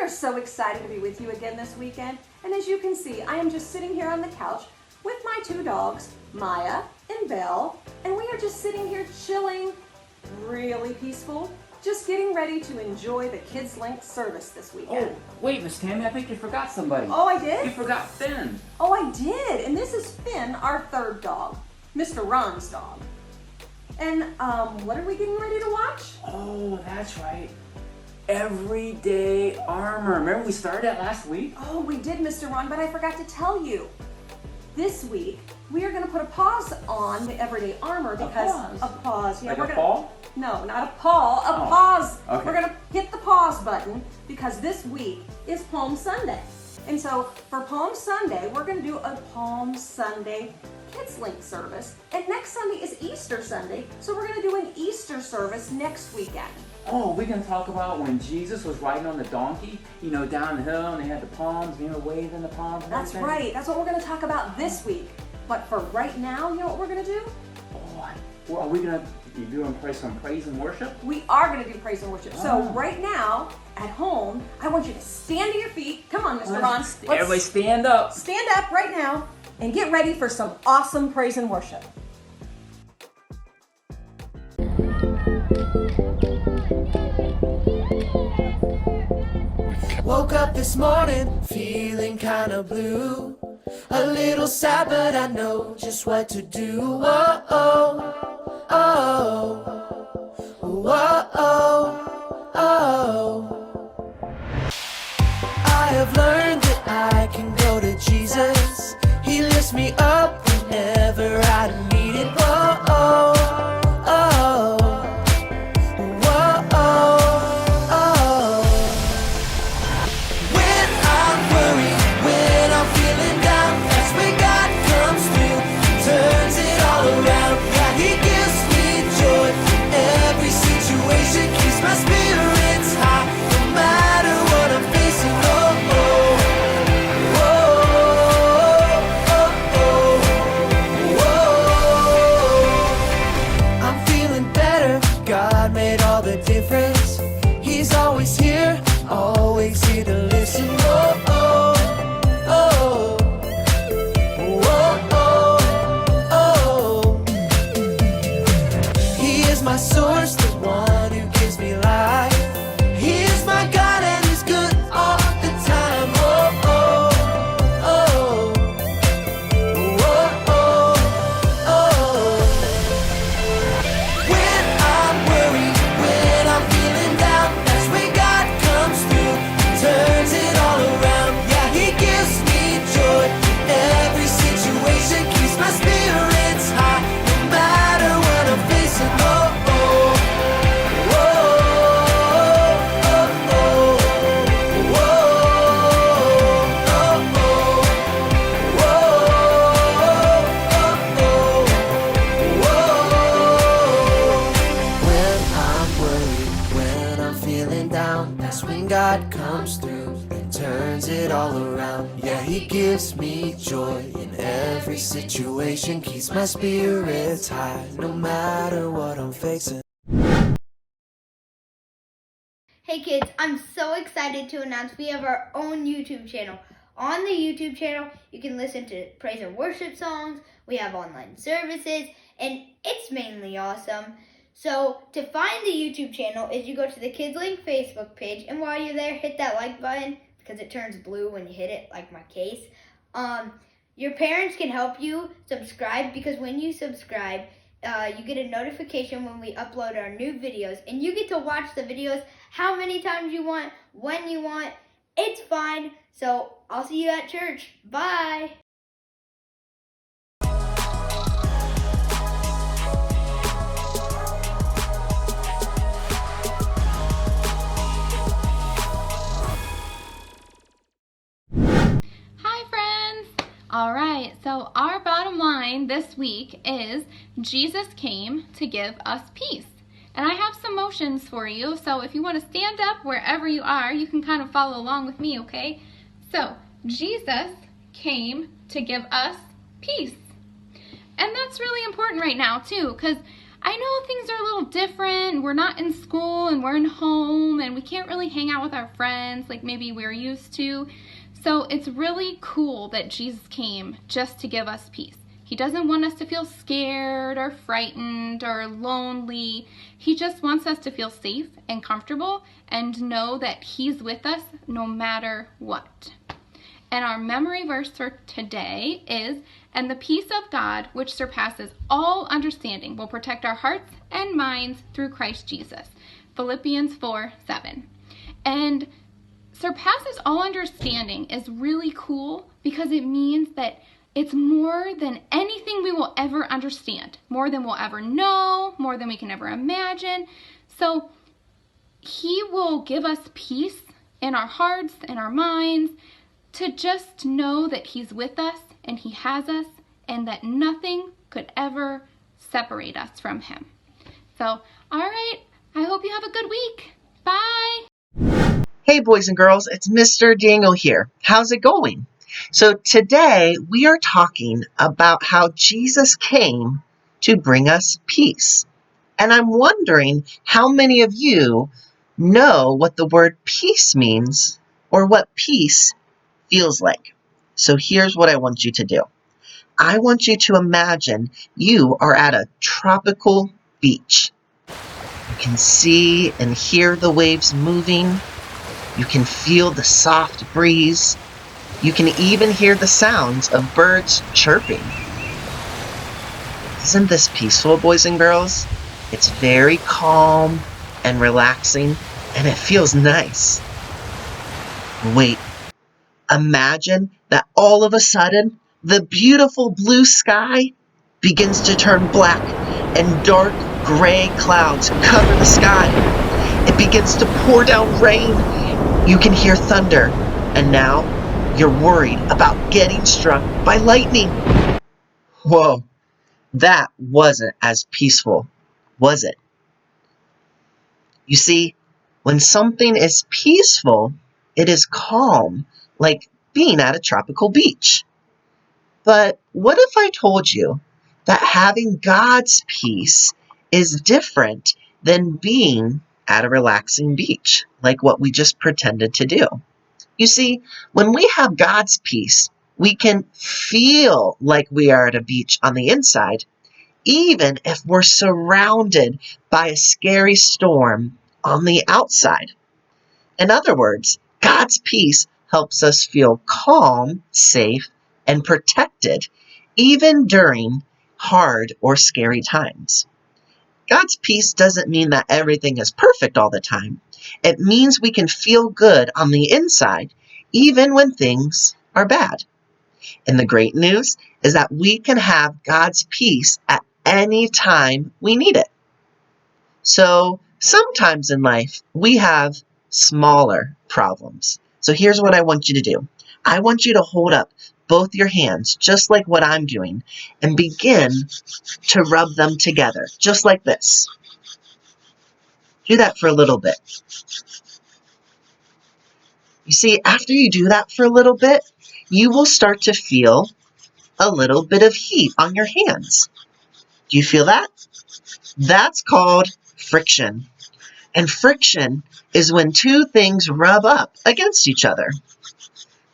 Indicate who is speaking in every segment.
Speaker 1: are so excited to be with you again this weekend. And as you can see, I am just sitting here on the couch with my two dogs, Maya and Belle, and we are just sitting here chilling, really peaceful, just getting ready to enjoy the Kids Link service this weekend.
Speaker 2: Oh, wait, Miss Tammy, I think you forgot somebody.
Speaker 1: Oh, I did?
Speaker 2: You forgot Finn.
Speaker 1: Oh, I did. And this is Finn, our third dog, Mr. Ron's dog. And what are we getting ready to watch?
Speaker 2: Oh, that's right. Everyday Armor. Remember we started that last week?
Speaker 1: Oh, we did, Mr. Ron, but I forgot to tell you. This week, we are going to put a pause on the Everyday Armor because
Speaker 2: A pause?
Speaker 1: Yeah,
Speaker 2: Like
Speaker 1: we're
Speaker 2: a
Speaker 1: gonna,
Speaker 2: paw?
Speaker 1: No, not a paw, a
Speaker 2: Oh,
Speaker 1: pause.
Speaker 2: okay.
Speaker 1: We're going to hit the pause button because this week is Palm Sunday. And so for Palm Sunday, we're going to do a Palm Sunday Kids Link service. And next Sunday is Easter Sunday, so we're going to do an Easter service next weekend.
Speaker 2: Oh, we can talk about when Jesus was riding on the donkey, down the hill, and they had the palms, waving the palms. And
Speaker 1: That's
Speaker 2: everything.
Speaker 1: right. That's what we're going to talk about this week. But for right now, you know what we're going to do?
Speaker 2: Oh, well, are we going to be doing some praise and worship?
Speaker 1: We are going to do praise and worship. So
Speaker 2: Oh.
Speaker 1: right now, at home, I want you to stand to your feet. Come on, Mr. Ron.
Speaker 2: Everybody stand up.
Speaker 1: Stand up right now and get ready for some awesome praise and worship.
Speaker 3: Woke up this morning feeling kinda blue, a little sad, but I know just what to do. Whoa, oh, oh, whoa, oh, oh. I have learned that I can go to Jesus. He lifts me up whenever I need it. Whoa, oh, oh, whoa, oh, oh. When I'm worried, when I'm feeling down, that's when God comes through, turns it all around. Yeah, He gives me joy in every situation, keeps my spirits high, no matter what I'm facing. Oh, oh, oh, oh, oh, oh. I'm feeling better, God made all the difference. He's always here to listen. Oh, oh, oh, oh, oh, oh. He is my source, the one who gives me life. He is my God and He's good all the time. Oh, oh, oh, oh, oh, oh. When I'm worried, when I'm feeling down, that's when God comes through, turns it all around. Yeah, He gives me joy in every situation, keeps my spirits high, no matter what I'm facing. Oh, oh, oh, oh, oh, oh, oh, oh. When I'm worried, when I'm feeling down, that's when God comes through and turns it all around. Yeah, He gives me joy in every situation, keeps my spirits high, no matter what I'm facing.
Speaker 4: Hey kids, I'm so excited to announce we have our own YouTube channel. On the YouTube channel, you can listen to praise and worship songs, we have online services, and it's mainly awesome. So to find the YouTube channel is you go to the Kids Link Facebook page, and while you're there, hit that like button because it turns blue when you hit it, like my case. Your parents can help you subscribe because when you subscribe, you get a notification when we upload our new videos, and you get to watch the videos how many times you want, when you want. It's fine. So I'll see you at church. Bye.
Speaker 5: Hi friends! Alright, so our bottom line this week is Jesus came to give us peace. And I have some motions for you, so if you want to stand up wherever you are, you can kind of follow along with me, okay? So, Jesus came to give us peace. And that's really important right now too, because I know things are a little different. We're not in school and we're in home and we can't really hang out with our friends like maybe we're used to. So it's really cool that Jesus came just to give us peace. He doesn't want us to feel scared or frightened or lonely. He just wants us to feel safe and comfortable and know that He's with us no matter what. And our memory verse for today is, "And the peace of God, which surpasses all understanding, will protect our hearts and minds through Christ Jesus." Philippians 4:7. And surpasses all understanding is really cool because it means that it's more than anything we will ever understand, more than we'll ever know, more than we can ever imagine. So He will give us peace in our hearts and our minds to just know that He's with us and He has us and that nothing could ever separate us from Him. So, all right, I hope you have a good week. Bye.
Speaker 6: Hey boys and girls, it's Mr. Daniel here. How's it going? So today we are talking about how Jesus came to bring us peace. And I'm wondering how many of you know what the word peace means or what peace feels like. So here's what I want you to do. I want you to imagine you are at a tropical beach. You can see and hear the waves moving. You can feel the soft breeze. You can even hear the sounds of birds chirping. Isn't this peaceful, boys and girls? It's very calm and relaxing, and it feels nice. Wait, imagine that all of a sudden, the beautiful blue sky begins to turn black and dark gray clouds cover the sky. It begins to pour down rain. You can hear thunder, and now you're worried about getting struck by lightning. Whoa, that wasn't as peaceful, was it? You see, when something is peaceful, it is calm, like being at a tropical beach. But what if I told you that having God's peace is different than being at a relaxing beach, like what we just pretended to do? You see, when we have God's peace, we can feel like we are at a beach on the inside, even if we're surrounded by a scary storm on the outside. In other words, God's peace helps us feel calm, safe, and protected, even during hard or scary times. God's peace doesn't mean that everything is perfect all the time. It means we can feel good on the inside, even when things are bad. And the great news is that we can have God's peace at any time we need it. So sometimes in life, we have smaller problems. So here's what I want you to do. I want you to hold up both your hands, just like what I'm doing, and begin to rub them together, just like this. Do that for a little bit. You see, after you do that for a little bit, you will start to feel a little bit of heat on your hands. Do you feel that? That's called friction. And friction is when two things rub up against each other.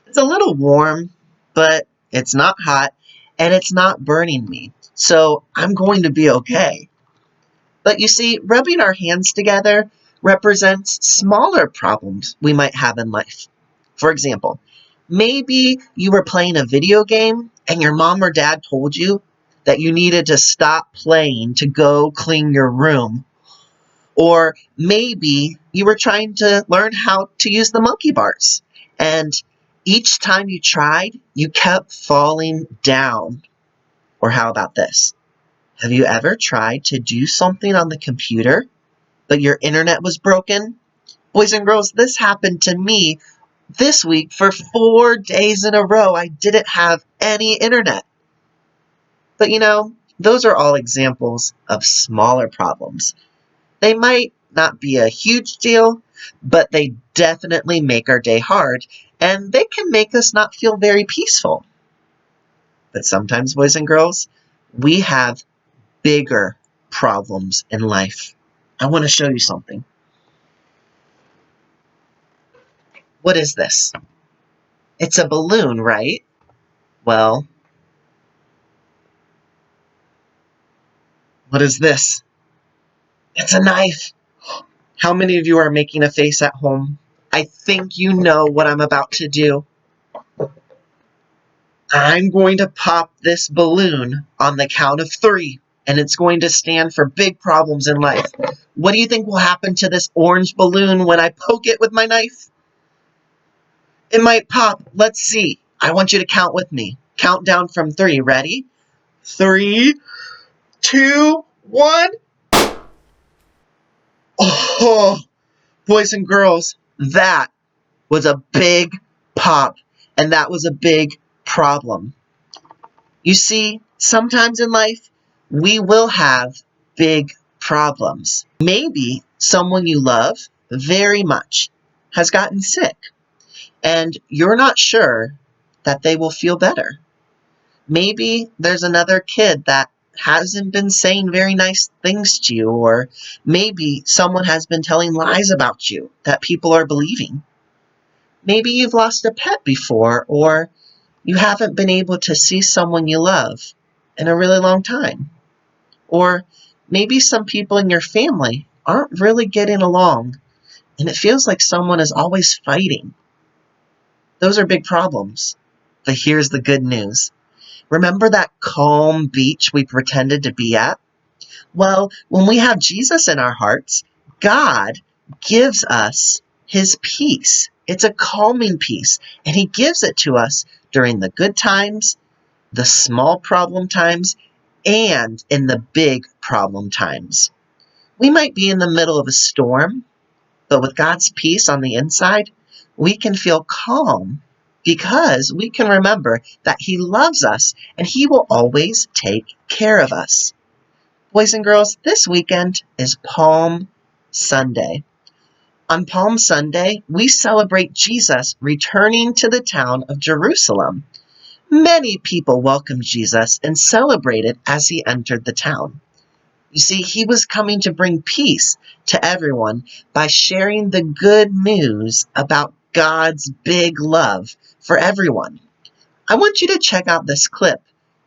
Speaker 6: It's a little warm, but it's not hot, and it's not burning me. So I'm going to be okay. But you see, rubbing our hands together represents smaller problems we might have in life. For example, maybe you were playing a video game and your mom or dad told you that you needed to stop playing to go clean your room. Or maybe you were trying to learn how to use the monkey bars, and each time you tried, you kept falling down. Or how about this? Have you ever tried to do something on the computer, but your internet was broken? Boys and girls, this happened to me this week. For 4 days in a row, I didn't have any internet. But you know, those are all examples of smaller problems. They might not be a huge deal, but they definitely make our day hard, and they can make us not feel very peaceful. But sometimes, boys and girls, we have bigger problems in life. I want to show you something. What is this? It's a balloon, right? Well, what is this? It's a knife. How many of you are making a face at home? I think you know what I'm about to do. I'm going to pop this balloon on the count of 3, and it's going to stand for big problems in life. What do you think will happen to this orange balloon when I poke it with my knife? It might pop. Let's see. I want you to count with me. Count down from 3. Ready? 3, 2, 1. Oh, boys and girls, that was a big pop, and that was a big problem. You see, sometimes in life, we will have big problems. Maybe someone you love very much has gotten sick, and you're not sure that they will feel better. Maybe there's another kid that hasn't been saying very nice things to you, or maybe someone has been telling lies about you that people are believing. Maybe you've lost a pet before, or you haven't been able to see someone you love in a really long time. Or maybe some people in your family aren't really getting along, and it feels like someone is always fighting. Those are big problems. But here's the good news. Remember that calm beach we pretended to be at? Well, when we have Jesus in our hearts, God gives us his peace. It's a calming peace, and he gives it to us during the good times, the small problem times, and in the big problem times. We might be in the middle of a storm, but with God's peace on the inside, we can feel calm because we can remember that he loves us and he will always take care of us. Boys and girls, this weekend is Palm Sunday. On Palm Sunday, we celebrate Jesus returning to the town of Jerusalem. Many people welcomed Jesus and celebrated as he entered the town. You see, he was coming to bring peace to everyone by sharing the good news about God's big love for everyone. I want you to check out this clip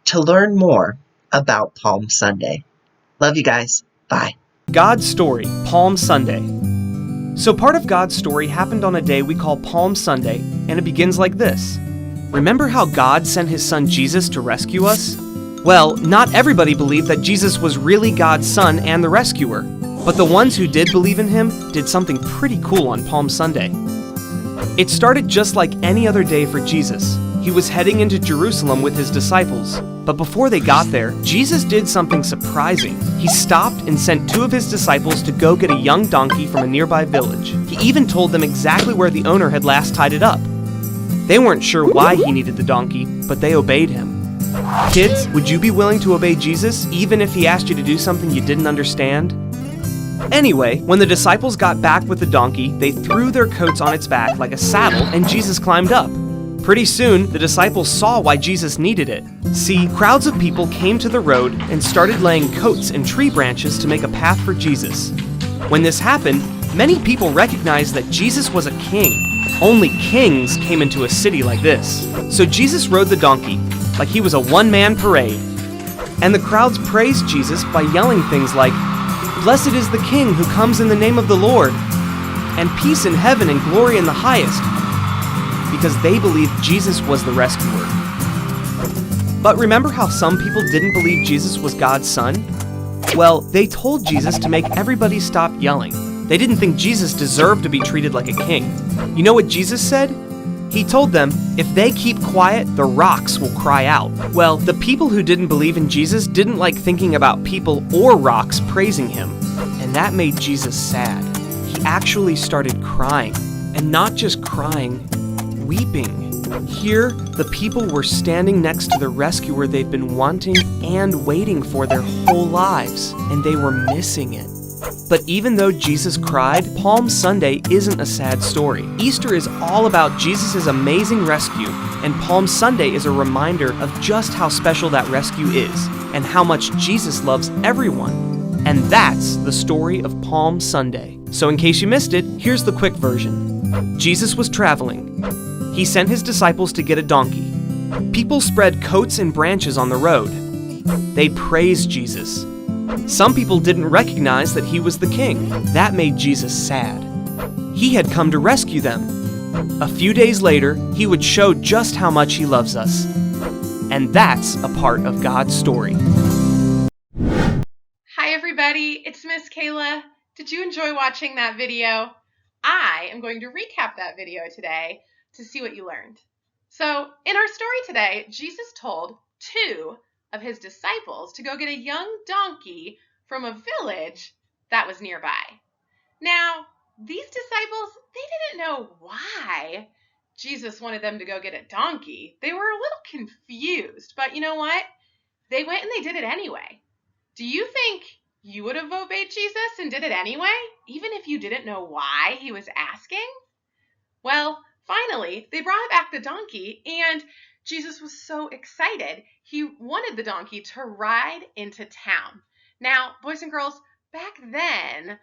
Speaker 6: to learn more about Palm Sunday. Love you guys. Bye.
Speaker 7: God's story, Palm Sunday. So part of God's story happened on a day we call Palm Sunday, and it begins like this. Remember how God sent his son Jesus to rescue us? Well, not everybody believed that Jesus was really God's son and the rescuer, but the ones who did believe in him did something pretty cool on Palm Sunday. It started just like any other day for Jesus. He was heading into Jerusalem with his disciples, but before they got there, Jesus did something surprising. He stopped and sent 2 of his disciples to go get a young donkey from a nearby village. He even told them exactly where the owner had last tied it up. They weren't sure why he needed the donkey, but they obeyed him. Kids, would you be willing to obey Jesus even if he asked you to do something you didn't understand? Anyway, when the disciples got back with the donkey, they threw their coats on its back like a saddle and Jesus climbed up. Pretty soon, the disciples saw why Jesus needed it. See, crowds of people came to the road and started laying coats and tree branches to make a path for Jesus. When this happened, many people recognized that Jesus was a king. Only kings came into a city like this. So Jesus rode the donkey like he was a one-man parade. And the crowds praised Jesus by yelling things like, "Blessed is the King who comes in the name of the Lord," and "Peace in heaven and glory in the highest," because they believed Jesus was the rescuer. But remember how some people didn't believe Jesus was God's son? Well, they told Jesus to make everybody stop yelling. They didn't think Jesus deserved to be treated like a king. You know what Jesus said? He told them, if they keep quiet, the rocks will cry out. Well, the people who didn't believe in Jesus didn't like thinking about people or rocks praising him, and that made Jesus sad. He actually started crying, and not just crying, weeping. Here, the people were standing next to the rescuer they've been wanting and waiting for their whole lives, and they were missing it. But even though Jesus cried, Palm Sunday isn't a sad story. Easter is all about Jesus' amazing rescue, and Palm Sunday is a reminder of just how special that rescue is, and how much Jesus loves everyone. And that's the story of Palm Sunday. So in case you missed it, here's the quick version. Jesus was traveling. He sent his disciples to get a donkey. People spread coats and branches on the road. They praised Jesus. Some people didn't recognize that he was the king. That made Jesus sad. He had come to rescue them. A few days later, he would show just how much he loves us. And that's a part of God's story.
Speaker 8: Hi everybody, it's Miss Kayla. Did you enjoy watching that video? I am going to recap that video today to see what you learned. So in our story today, Jesus told 2 of his disciples to go get a young donkey from a village that was nearby. Now, these disciples, they didn't know why Jesus wanted them to go get a donkey. They were a little confused, but you know what? They went and they did it anyway. Do you think you would have obeyed Jesus and did it anyway, even if you didn't know why he was asking? Well, finally, they brought back the donkey, and Jesus was so excited. He wanted the donkey to ride into town. Now, boys and girls, back then,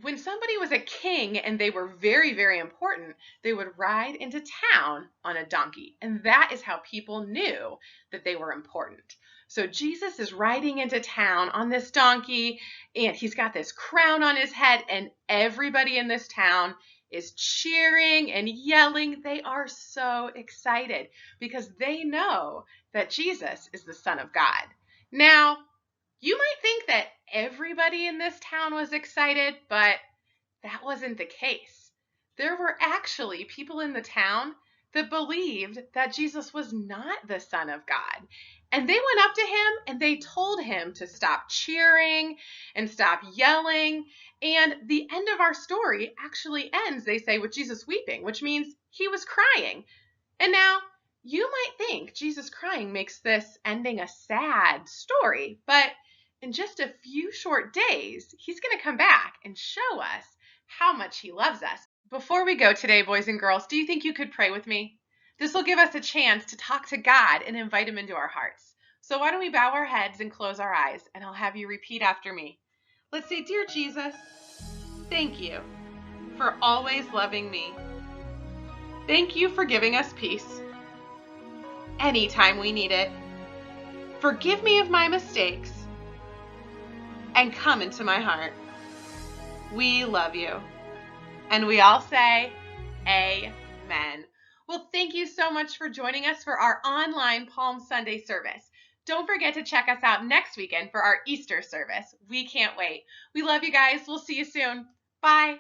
Speaker 8: when somebody was a king and they were very, very important, they would ride into town on a donkey. And that is how people knew that they were important. So Jesus is riding into town on this donkey, and he's got this crown on his head, and everybody in this town is cheering and yelling. They are so excited because they know that Jesus is the Son of God. Now, you might think that everybody in this town was excited, but that wasn't the case. There were actually people in the town that believed that Jesus was not the Son of God. And they went up to him and they told him to stop cheering and stop yelling. And the end of our story actually ends, they say, with Jesus weeping, which means he was crying. And now, you might think Jesus crying makes this ending a sad story, but in just a few short days, he's going to come back and show us how much he loves us. Before we go today, boys and girls, do you think you could pray with me? This will give us a chance to talk to God and invite him into our hearts. So why don't we bow our heads and close our eyes, and I'll have you repeat after me. Let's say, Dear Jesus, thank you for always loving me. Thank you for giving us peace anytime we need it. Forgive me of my mistakes and come into my heart. We love you. And we all say, Amen. Well, thank you so much for joining us for our online Palm Sunday service. Don't forget to check us out next weekend for our Easter service. We can't wait. We love you guys. We'll see you soon. Bye.